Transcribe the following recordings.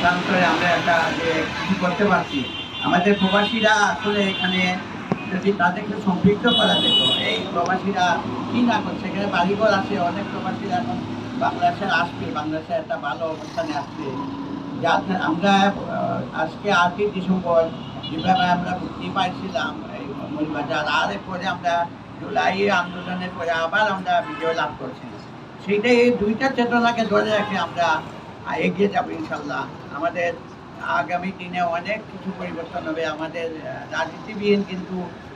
পক্ষান্তরে আমরা একটা যে কিছু করতে পারছি। আমাদের প্রবাসীরা আসলে এখানে যদি তাদেরকে সম্পৃক্ত করা যেত, এই প্রবাসীরা কি না করছে, এখানে বাড়িঘর আছে, অনেক প্রবাসীরা এখন বাংলাদেশে আসবে, বাংলাদেশে একটা ভালো অবস্থানে আসবে। যাতে আমরা আজকে 8ই ডিসেম্বর যেভাবে আমরা মুক্তি পাইছিলাম এই মৌলবাজার, আর পরে আমরা জুলাই আন্দোলনের পরে আবার আমরা বিজয় লাভ করছি। সেইটাই, এই দুইটা চেতনাকে ধরে রেখে আমরা এগিয়ে যাবো ইনশাল্লাহ। আমাদের আগামী দিনে অনেক কিছু পরিবর্তন হবে। আমাদের রাজনীতিবিহীন, কিন্তু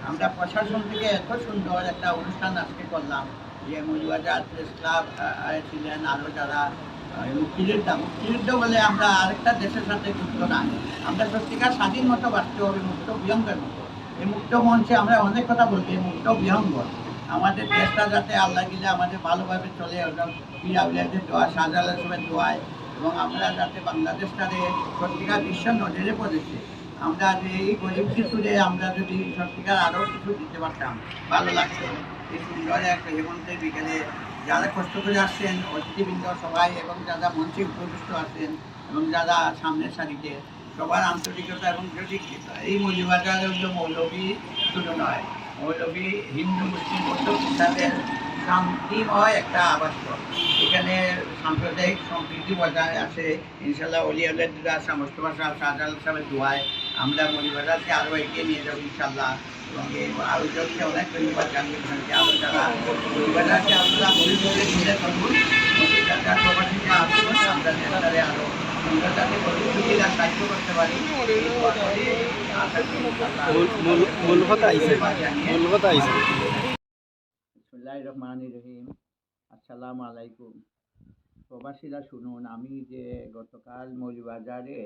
আমরা প্রশাসন থেকে এত সুন্দর একটা অনুষ্ঠান আজকে করলাম, যে মৌলবাজার প্রেস ক্লাব ছিলেন, আরও যারা মুক্তিযুদ্ধ বলে আমরা আরেকটা দেশের সাথে যুক্ত না, আমরা সত্যিকার স্বাধীন মতো বাঁচতে হবে, মুক্ত বিহঙ্গের মতো। এই মুক্ত মঞ্চে আমরা অনেক কথা বলছি, মুক্ত বিহঙ্গ আমাদের দেশটা যাতে আল্লাহ গিলে আমাদের ভালোভাবে চলে, পিরাউলিয়াদের দোয়া, শাহজালাল সাহেবের দোয়ায়, এবং আমরা যাতে বাংলাদেশটারে সত্যিকার বিশ্ব নজরে পড়েছে, আমরা যে এই গরিব শিশুরে আমরা যদি সত্যিকার আরও কিছু দিতে পারতাম, ভালো লাগতো। এই সুন্দর এক হেমন্তের বিকেলে যারা কষ্ট করে আসছেন অতিথিবৃন্দ সবাই, এবং যারা মঞ্চে উপবিষ্ট আছেন, এবং যারা সামনের সারিতে, সবার আন্তরিকতা এবং যদি এই মৌলবাজার হল মৌলবী শুধু নয়, মৌলবী হিন্দু মুসলিম বৌদ্ধ খ্রিস্টানদের শান্তিময় একটা আবাসস্থল। এখানে সাম্প্রদায়িক সম্প্রীতি বজায় আছে ইনশাল্লাহ। অলিয়াউলের দুরা মোস্তফা সাহেব, শাহজালাল সাহেবের দোয়ায় আমরা মৌলবাজারকে আরও এগিয়ে নিয়ে যাবো ইনশাল্লাহ। এবং এই আয়োজনকে অনেক ধন্যবাদ জানিয়ে আরও যারা মৌলবাজারকে আপনারা মৌলবাজারে ঘিরে থাকুন, মৌলবাজার প্রবাসীকে আসুন, আমরা নেতারে আরও আমরা যাতে প্রতিযোগীরা সাহায্য করতে পারি। মূল কথা আইছে। বিসমিল্লাহির রহমানির রহিম। আসসালামু আলাইকুম। প্রবাসীরা শুনুন, আমি যে গতকাল মৌলবাজারে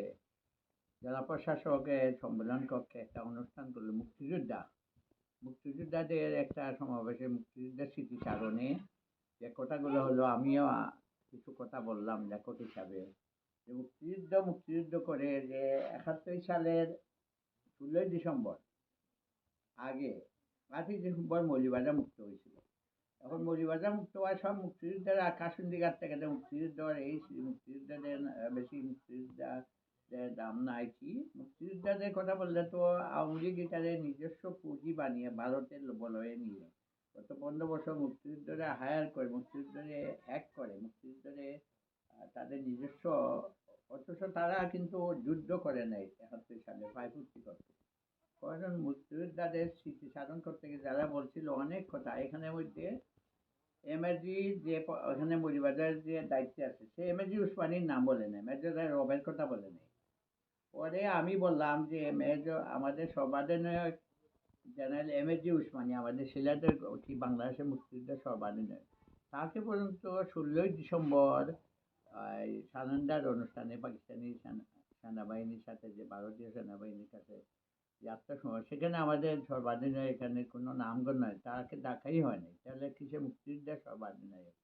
জেলা প্রশাসকের সম্মেলন কক্ষে একটা অনুষ্ঠান করলো, মুক্তিযোদ্ধাদের একটা সমাবেশে, মুক্তিযুদ্ধের স্মৃতিচারণে যে কথাগুলো হলো, আমিও কিছু কথা বললাম লেখক হিসাবে। যে মুক্তিযুদ্ধ করে যে 71 সালের 16ই ডিসেম্বর আগে 8ই ডিসেম্বর মৌলবাজার মুক্ত হয়েছিল। এখন মৌলবাজার মুক্ত হওয়ার সব মুক্তিযুদ্ধের আকাশচুন্ডি গাছ থেকে মুক্তিযুদ্ধের এই মুক্তিযুদ্ধদের বেশি মুক্তিযোদ্ধাদের দাম নাই কি। মুক্তিযোদ্ধাদের কথা বললে তো আওয়ামী লীগ এখানে নিজস্ব পুঁজি বানিয়ে ভারতের বলয়ে নিয়ে গত 15 বছর মুক্তিযুদ্ধরা হায়ার করে, মুক্তিযুদ্ধরে হ্যাক করে, মুক্তিযুদ্ধরে তাদের নিজস্ব, অথচ তারা কিন্তু যুদ্ধ করে নাই 71 সালে পায়পুর্তি করতে। কারণ মুক্তিযোদ্ধাদের স্মৃতি সাধন করতে গিয়ে যারা বলছিল অনেক কথা, এখানে মধ্যে এমএজি যে ওখানে মৌলবাজারের যে দায়িত্বে আছে, সে এমএজি উসমানীর নাম বলে নেয়, মেজর রবের কথা বলে নেয়। পরে আমি বললাম যে মেজর আমাদের সর্বাধিনায়ক জেনারেল এমএজি উসমানী, আমাদের সিলেটের বাংলাদেশের মুক্তিযুদ্ধের সর্বাধিনায়ক, তাকে পর্যন্ত 16ই ডিসেম্বর সারেন্ডার অনুষ্ঠানে পাকিস্তানি সেনাবাহিনীর সাথে, যে ভারতীয় সেনাবাহিনীর কাছে যাত্রা সময়, সেখানে আমাদের সর্বাধিনায়ক এখানে কোনো নামগণ নয়, তাকে ডাকাই হয়নি, তাহলে কিসে মুক্তিযুদ্ধের সর্বাধিনায়ক,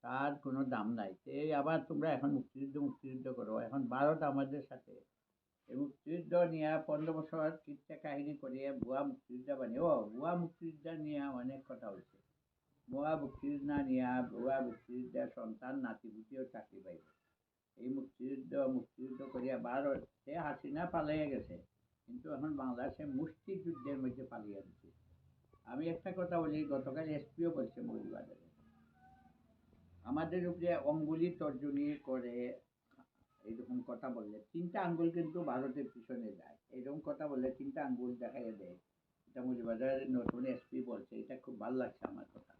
তার কোনো দাম নাই। এই আবার তোমরা এখন মুক্তিযুদ্ধ করো, এখন ভারত আমাদের সাথে এই মুক্তিযুদ্ধ নিয়ে 15 বছর কিচ্ছা কাহিনী করিয়ে ভুয়া মুক্তিযোদ্ধা বানিয়ে, ভুয়া মুক্তিযোদ্ধা নিয়ে অনেক কথা হয়েছে। ভুয়া মুক্তিযোদ্ধা নিয়ে ভুয়া মুক্তিযোদ্ধার সন্তান নাতিপুতিও চাকরি পাইবে। এই মুক্তিযুদ্ধ করিয়া ভারত, সে হাসিনা পালিয়ে গেছে, কিন্তু এখন বাংলাদেশে মুষ্টিযুদ্ধের মধ্যে পালিয়ে দিচ্ছে। আমি একটা কথা বলি, গতকাল এসপিও বলছে মৌলবাজারে আমাদের উপরে অঙ্গুলি তর্জনী করে, এইরকম কথা বললে 3টা আঙ্গুল কিন্তু ভারতের পিছনে যায়, এইরকম কথা বললে 3টা আঙ্গুল দেখাইয়া দেয়। এটা মৌলবাজারের নতুন এসপি বলছে, এটা খুব ভালো লাগছে আমার কথা।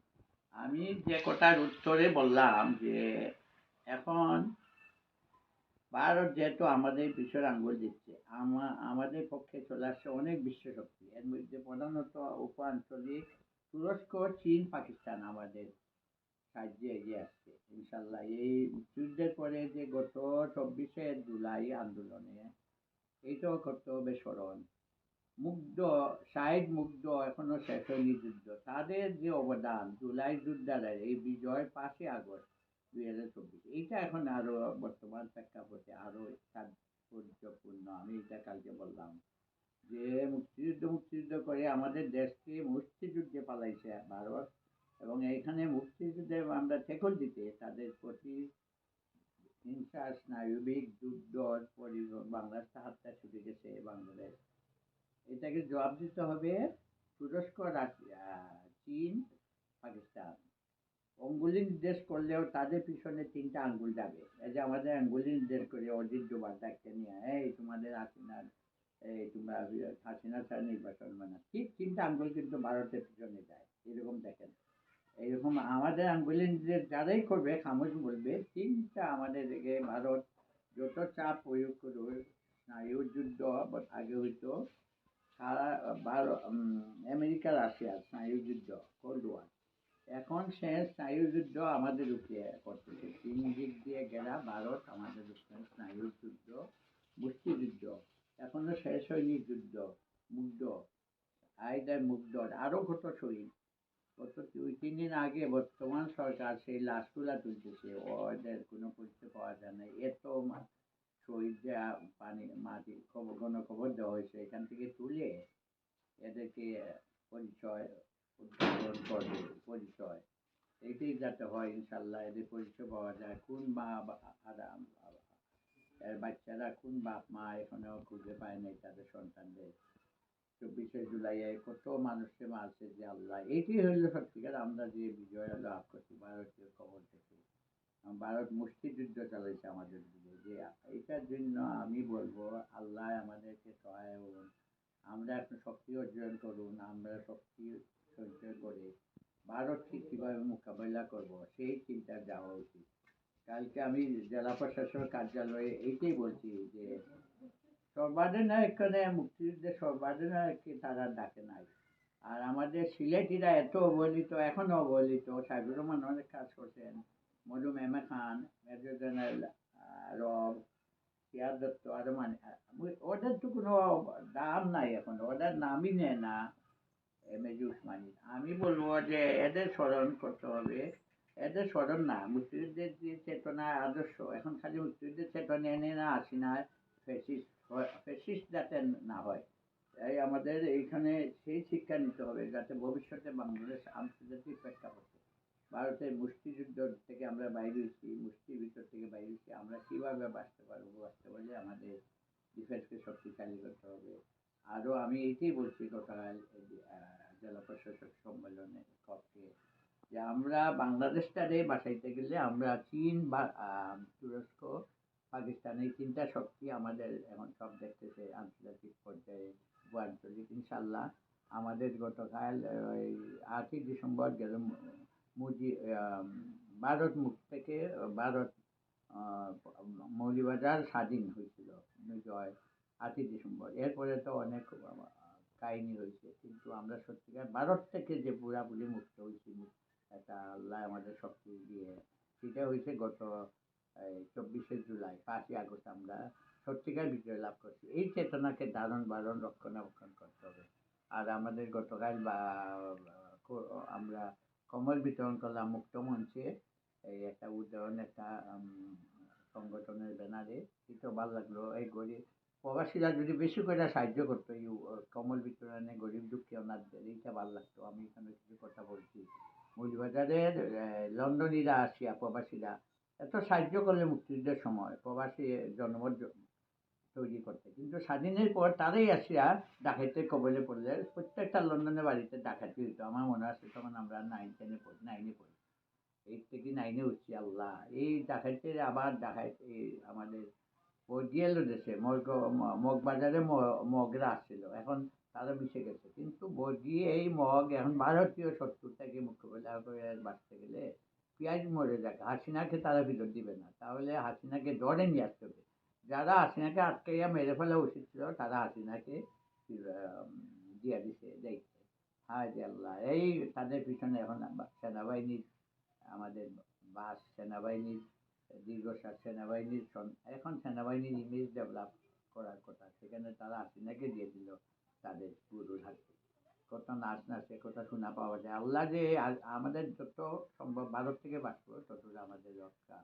আমি যে কথার উত্তরে বললাম যে এখন ভারত যেহেতু আমাদের পিছনে আঙ্গুল দিচ্ছে, আমাদের পক্ষে চলে আসছে অনেক বিশ্বশক্তি, এর মধ্যে প্রধানত উপ-আঞ্চলিক তুরস্ক, চীন, পাকিস্তান আমাদের সাহায্যে এগিয়ে আসছে ইনশাল্লাহ। এই মুক্তিযুদ্ধের পরে যে গত 24শে জুলাই আন্দোলনে, এইটাও করতে হবে স্মরণ, মুগ্ধ এখনো শেষ হয়নি যুদ্ধ, তাদের যে অবদান, জুলাই যোদ্ধাদের এই বিজয় 5ই আগস্ট 2024, এইটা এখন আরো বর্তমান প্রেক্ষাপটে আরো তাৎপর্যপূর্ণ। আমি এটা কালকে বললাম যে মুক্তিযুদ্ধ করে আমাদের দেশকে মুক্তিযুদ্ধে পালাইছে ভারত, এবং এইখানে মুক্তিযুদ্ধে আমরা ঠেকল দিতে তাদের প্রতি হিংসা স্নায়বিক যুদ্ধ বাংলাদেশ হাতটা ছুটে গেছে বাংলাদেশ, এটাকে জবাব দিতে হবে তুরস্ক, রাশিয়া, চীন, পাকিস্তান। অঙ্গুলি নির্দেশ করলেও তাদের পিছনে তিনটা আঙ্গুল যাবে। এই যে আমাদের আঙ্গুলি নির্দেশ করে অজিত ডোভাল ডাকতে নিয়ে, এই তোমাদের হাসিনার, এই তোমরা হাসিনা ছাড়া নির্বাচন মানে, ঠিক তিনটা আঙ্গুল কিন্তু ভারতের পিছনে যায়। এরকম দেখেন, এইরকম আমাদের আঙ্গুলি নির্দেশ যারাই করবে খামোশ বলবে, তিনটা আমাদের দিকে ভারত যত চাপ প্রয়োগ করবে। স্নায়ু যুদ্ধ আগে হইতো সারা আমেরিকা রাশিয়া স্নায়ু যুদ্ধ, কোল্ড ওয়ার। এখন সে স্নায়ুযুদ্ধ আমাদের উপরে করতেছে, তিন দিক দিয়ে ঘেরা ভারত আমাদের উপরে স্নায়ুযুদ্ধ, মুষ্টিযুদ্ধ। এখনো শেষ হয়নি যুদ্ধ, মুগ্ধ, আইদার মুগ্ধ, আরো কত শহীদ। গত 2-3 দিন আগে বর্তমান সরকার সেই লাশগুলা তুলতেছে, ওদের কোনো পরিচয় পাওয়া যায় না। এত শহীদ পানি মাটি খবর দেওয়া হয়েছে, এখান থেকে তুলে এদেরকে পরিচয় উদ্ভাবন করবে, পরিচয় এইটাই যাতে হয় ইনশাল্লাহ, এদের পরিচয় পাওয়া যায়, কোন মা এর বাচ্চারা, কোন বাপ মা এখনো খুঁজে পায় নাই তাদের সন্তানদের। 24শে জুলাই কত মানুষকে মারছে যে আল্লাহ, এইটাই হইল সত্যিকার আমরা যে বিজয় লাভ করছি ভারতীয় খবর থেকে। ভারত মুষ্টিযুদ্ধ চালাইছে আমাদের দিকে, যে এটার জন্য আমি বলবো আল্লাহ আমাদেরকে সহায় হন, আমরা একটু শক্তি অর্জন করুন, আমরা শক্তি সঞ্চয় করে ভারতকে কীভাবে মোকাবেলা করব সেই চিন্তা যাওয়া উচিত। কালকে আমি জেলা প্রশাসক কার্যালয়ে এইটাই বলছি যে সর্বাধিনায়ককে মুক্তিযুদ্ধের সর্বাধিনায়ককে তারা ডাকে নাই। আর আমাদের সিলেটিরা এত অবহেলিত, এখনো অবহেলিত। সাইদুর রহমান অনেক কাজ করছেন, মরহুম এম.এ খান, মেজর জেনারেল রব, সিয়াদ দত্ত, আরো মানে ওদের তো কোনো দাম নাই, এখন ওদের নামই নেয় না। এম.এ.জি. উসমানী, আমি বলবো যে এদের স্মরণ করতে হবে। এদের স্মরণ না, মুক্তিযুদ্ধের যে চেতনা আদর্শ, এখন খালি মুক্তিযুদ্ধের চেতনা এনে না আসি না, ফেসিস্ট যাতে না হয়, তাই আমাদের এইখানে সেই শিক্ষা নিতে হবে যাতে ভবিষ্যতে বাংলাদেশ আন্তর্জাতিক প্রেক্ষাপটে ভারতের মুষ্টিযুদ্ধ থেকে আমরা বাইরে হয়েছি, মুষ্টির ভিতর থেকে বাইরে হয়েছি, আমরা কীভাবে বাঁচতে পারবো, বাঁচতে পারলে আমাদের ডিফেন্সকে শক্তিশালী করতে হবে। আরও আমি এইটাই বলছি গতকাল জেলা প্রশাসক সম্মেলনে কক্ষে, যে আমরা বাংলাদেশটারে বাঁচাইতে গেলে আমরা চীন বা তুরস্ক, পাকিস্তান, এই তিনটা শক্তি আমাদের এখন সব দেখতেছে আন্তর্জাতিক পর্যায়ে, আঞ্চলিক। ইনশাল্লাহ আমাদের গতকাল ওই 8ই ডিসেম্বর গেল ভারত মুখ থেকে ভারত মৌলভীবাজার স্বাধীন হয়েছিল, বিজয় 8ই ডিসেম্বর। এরপরে তো অনেক কাহিনী হয়েছে, কিন্তু আমরা সত্যিকার ভারত থেকে যে পুরাপুরি মুক্ত হয়েছি, এটা আল্লাহ আমাদের শক্তি দিয়ে, সেটা হয়েছে গত 24শে জুলাই, 5ই আগস্ট আমরা সত্যিকার বিজয় লাভ করছি। এই চেতনাকে ধারণ বারণ রক্ষণাবেক্ষণ করতে হবে। আর আমাদের গতকাল আমরা কম্বল বিতরণ করলাম মুক্ত মঞ্চে, এই একটা উদাহরণ, একটা সংগঠনের ব্যানারে, এটাও ভালো লাগলো। এই গরিব প্রবাসীরা যদি বেশি করে সাহায্য করতো এই কম্বল বিতরণে গরিব দুঃখী অনাথদের, এইটা ভালো লাগতো। আমি এখানে কিছু কথা বলছি, মৌলভীবাজারের লন্ডনীরা আসিয়া প্রবাসীরা এত সাহায্য করলে মুক্তিযুদ্ধের সময় প্রবাসী জনমত তৈরি করতে, কিন্তু স্বাধীনের পর তারাই আসিয়া ডাকাতের কবলে পড়লে প্রত্যেকটা লন্ডনের বাড়িতে ডাকাতি হইতো। আমার মনে আছে তখন আমরা 9-10-এ পড়ি, 9-এ পড়ি, 8 থেকে 9-এ উঠছি। আল্লাহ, এই ডাকাতের আবার ডাকাত এই আমাদের বদিয়াল দেশে মগবাজারে মগরা আসছিল, এখন তারা মিশে গেছে, কিন্তু বদিয়ে এই মগ এখন ভারতীয় শত্রুর থেকে মোকাবেলা করে বাঁচতে গেলে পেঁয়াজ মরে যাক, হাসিনাকে তারা ভিতর দিবে না, তাহলে হাসিনাকে ধরে নিয়ে আসতে হবে। যারা হাসিনাকে আটকাইয়া মেরে ফেলা উচিত ছিল তারা হাসিনাকে দিয়া দিছে দেখতে। হায় যে আল্লাহ, এই তাদের পিছনে এখন সেনাবাহিনীর, আমাদের বাস সেনাবাহিনীর, দীর্ঘশ্বাস সেনাবাহিনীর, এখন সেনাবাহিনীর ইমেজ ডেভেলপ করার কথা, সেখানে তারা হাসিনাকে দিয়ে দিল তাদের গুরুর হাতে। কত নাচ নাচে, কত শোনা পাওয়া যায়। আল্লাহ যে আমাদের যত সম্ভব ভারত থেকে বাঁচবো ততটা আমাদের রক্ষা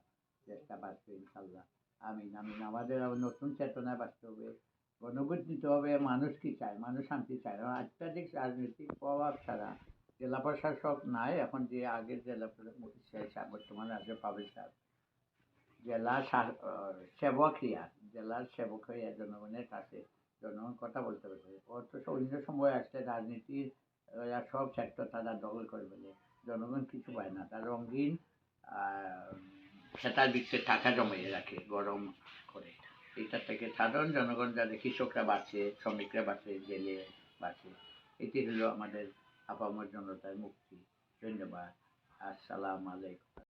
চেষ্টা বাঁচবে ইনশাল্লাহ। আমিন আমিন। আমাদের আবার নতুন চেতনায় বাঁচতে হবে, গণভোট নিতে হবে। মানুষ কি চায়? মানুষ শান্তি চায়। অত্যাধিক রাজনৈতিক প্রভাব ছাড়া জেলা প্রশাসক নাই এখন, যে আগের জেলা বর্তমানে আছে পাবেল সাহেব, সেবক হইয়া, জেলার সেবক হইয়া জনগণের কাছে জনগণ কথা বলতে পারবে। অথচ অন্য সময় আসলে রাজনীতির সব সেক্টর তারা দখল করে ফেলে, জনগণ কিছু পায় না। তার রঙিন সেটার ভিতরে টাকা জমিয়ে রাখে গরম করে। এটা থেকে সাধারণ জনগণ যাদের কৃষকরা বাঁচে, শ্রমিকরা বাঁচে, জেলে বাঁচে। এটি হলো আমাদের আপামর জনতার মুক্তি। ধন্যবাদ। আসসালামু আলাইকুম।